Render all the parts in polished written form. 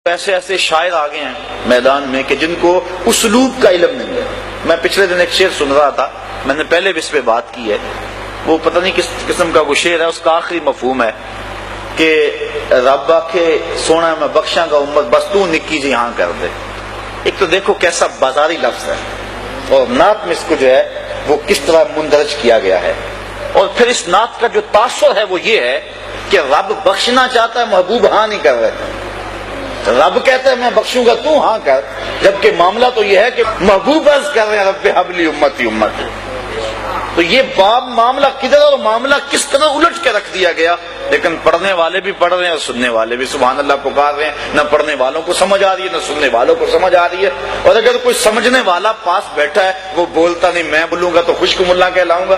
ایسے ایسے شاعر آ گئے ہیں میدان میں کہ جن کو اسلوب کا علم نہیں ہے۔ میں پچھلے دن ایک شعر سن رہا تھا، میں نے پہلے بھی اس پہ بات کی ہے، وہ پتہ نہیں کس قسم کا وہ شعر ہے، اس کا آخری مفہوم ہے کہ رب آکھے سونا میں بخشاں گا امت بس تو نکی جی ہاں کر دے۔ ایک تو دیکھو کیسا بازاری لفظ ہے، اور نعت میں اس کو جو ہے وہ کس طرح مندرج کیا گیا ہے، اور پھر اس نعت کا جو تاثر ہے وہ یہ ہے کہ رب بخشنا چاہتا ہے، محبوب ہاں نہیں کر رہے، رب کہتا ہے میں بخشوں گا تو ہاں کر، جبکہ معاملہ تو یہ ہے کہ محبوب عرض کر رہے ہیں رب حبلی امتی امتی۔ تو یہ باب معاملہ کدھر اور معاملہ کس طرح الٹ کے رکھ دیا گیا، لیکن پڑھنے والے بھی پڑھ رہے ہیں اور سننے والے بھی سبحان اللہ پکار رہے ہیں، نہ پڑھنے والوں کو سمجھ آ رہی ہے نہ سننے والوں کو سمجھ آ رہی ہے، اور اگر کوئی سمجھنے والا پاس بیٹھا ہے وہ بولتا نہیں، میں بولوں گا تو خشک ملا کہلاؤں گا۔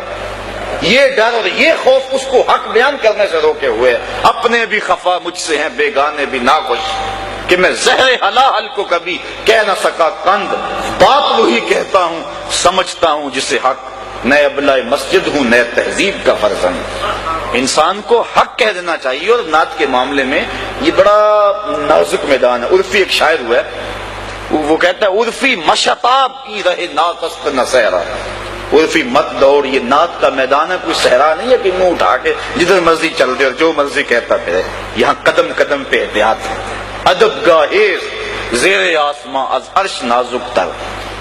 یہ ڈر اور یہ خوف اس کو حق بیان کرنے سے روکے ہوئے، اپنے بھی خفا مجھ سے ہیں بیگانے بھی ناخوش، کہ میں زہر حلال کو کبھی کہہ نہ سکا قند، بات وہی کہتا ہوں سمجھتا ہوں جسے حق، نئے ابلہ مسجد ہوں نئے تہذیب کا فرزند۔ انسان کو حق کہہ دینا چاہیے، اور نعت کے معاملے میں یہ بڑا نازک میدان ہے۔ عرفی ایک شاعر ہوا ہے، وہ کہتا ہے عرفی مشتاب کی رہے ناقص نہ صحرا، عرفی مت دوڑ، یہ نعت کا میدان ہے، کوئی صحرا نہیں ہے کہ منہ اٹھا کے جدھر مرضی چل دے اور جو مرضی کہتا پھرے، یہاں قدم قدم پہ احتیاط ہے۔ ادب گاہیز زیر آسماں از عرش نازک تر،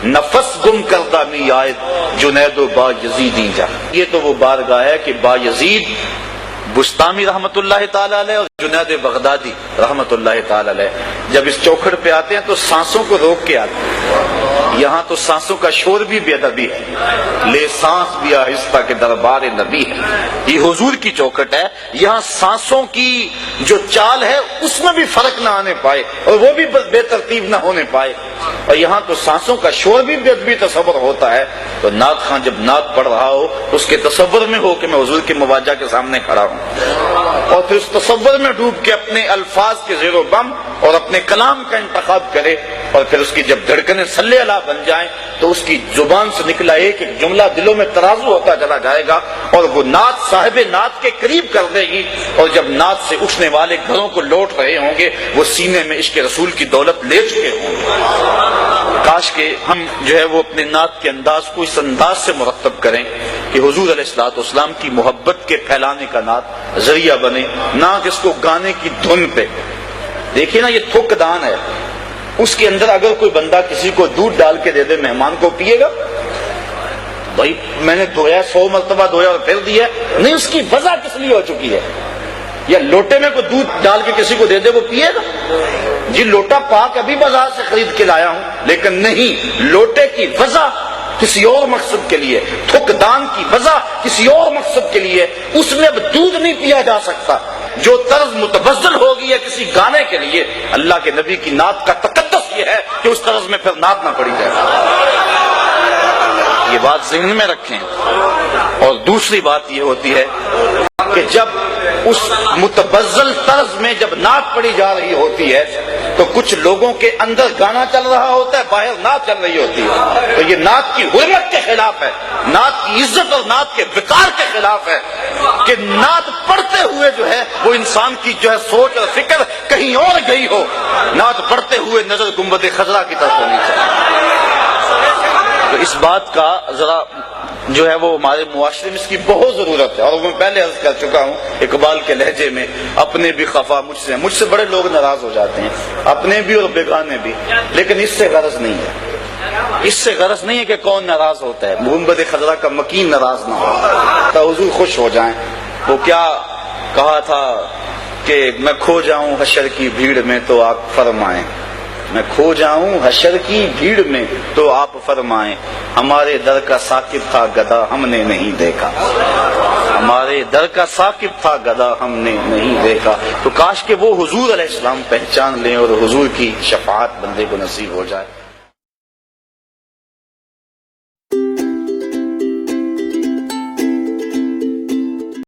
نفس گم کردہ می آئے جنید و با یزیدی جا۔ یہ تو وہ بارگاہ ہے کہ با یزید بستامی رحمت اللہ تعالی علیہ اور جنید بغدادی رحمت اللہ تعالی علیہ جب اس چوکھٹ پہ آتے ہیں تو سانسوں کو روک کے آتے ہیں، یہاں تو سانسوں کا شور بھی بے ادبی ہے، لے سانس بھی آہستہ کے دربار نبی ہے۔ یہ حضور کی چوکھٹ ہے، یہاں سانسوں کی جو چال ہے اس میں بھی فرق نہ آنے پائے اور وہ بھی بے ترتیب نہ ہونے پائے، اور یہاں تو سانسوں کا شور بھی بے ادبی تصور ہوتا ہے۔ تو نعت خان جب نعت پڑھ رہا ہو اس کے تصور میں ہو کہ میں حضور کے مواجہ کے سامنے کھڑا ہوں، اور پھر اس تصور میں ڈوب کے اپنے الفاظ کے زیر و بم اور اپنے کلام کا انتخاب کرے، اور پھر اس کی جب دھڑکنیں صلی اللہ بن جائیں تو اس کی زبان سے نکلا ایک ایک جملہ دلوں میں ترازو ہوتا چلا جائے گا، اور وہ نعت صاحب نعت کے قریب کر دے گی، اور جب نعت سے اٹھنے والے گھروں کو لوٹ رہے ہوں گے وہ سینے میں عشق رسول کی دولت لے چکے ہوں گے۔ کاش کہ ہم جو ہے وہ اپنے نعت کے انداز کو اس انداز سے مرتب کریں کہ حضور علیہ الصلوۃ والسلام کی محبت کے پھیلانے کا نعت ذریعہ بنے، نہ کہ اس کو گانے کی دھن پہ۔ دیکھیے نا یہ تھوک دان ہے، اس کے اندر اگر کوئی بندہ کسی کو دودھ ڈال کے دے دے مہمان کو پیے گا؟ بھائی میں نے دھویا 100 مرتبہ دھویا اور پھر دیا نہیں، اس کی وجہ کس لیے ہو چکی ہے؟ یا لوٹے میں کوئی دودھ ڈال کے کسی کو دے دے وہ پیے گا؟ جی لوٹا پاک ابھی بازار سے خرید کے لایا ہوں، لیکن نہیں، لوٹے کی وجہ کسی اور مقصد کے لیے، تھک دان کی وجہ کسی اور مقصد کے لیے، اس میں اب دودھ نہیں پیا جا سکتا۔ جو طرز متبذل ہو گئی ہے کسی گانے کے لیے، اللہ کے نبی کی نعت کا تقدس یہ ہے کہ اس طرز میں پھر نعت نہ پڑی جائے۔ یہ بات ذہن میں رکھیں۔ اور دوسری بات یہ ہوتی ہے کہ جب اس متبذل طرز میں جب نعت پڑی جا رہی ہوتی ہے تو کچھ لوگوں کے اندر گانا چل رہا ہوتا ہے، باہر نعت چل رہی ہوتی ہے، تو یہ نعت کی حرمت کے خلاف ہے، نعت کی عزت اور نعت کے وقار کے خلاف ہے کہ نعت پڑھتے ہوئے جو ہے وہ انسان کی جو ہے سوچ اور فکر کہیں اور گئی ہو، نعت پڑھتے ہوئے نظر گنبد خضرا کی طرف ہونی چاہیے۔ تو اس بات کا ذرا جو ہے وہ ہمارے معاشرے میں اس کی بہت ضرورت ہے، اور میں پہلے عرض کر چکا ہوں اقبال کے لہجے میں، اپنے بھی خفا مجھ سے بڑے لوگ ناراض ہو جاتے ہیں، اپنے بھی اور بیگانے بھی، لیکن اس سے غرض نہیں ہے، اس سے غرض نہیں ہے کہ کون ناراض ہوتا ہے، گنبد خضرا کا مکین ناراض نہ ہو تو حضور خوش ہو جائیں۔ وہ کیا کہا تھا کہ میں کھو جاؤں حشر کی بھیڑ میں تو آپ فرمائیں، میں کھو جاؤں حشر کی بھیڑ میں تو آپ فرمائیں، ہمارے در کا ثاقب تھا گدا ہم نے نہیں دیکھا، ہمارے در کا ثاقب تھا گدا ہم نے نہیں دیکھا۔ تو کاش کہ وہ حضور علیہ السلام پہچان لیں اور حضور کی شفاعت بندے کو نصیب ہو جائے۔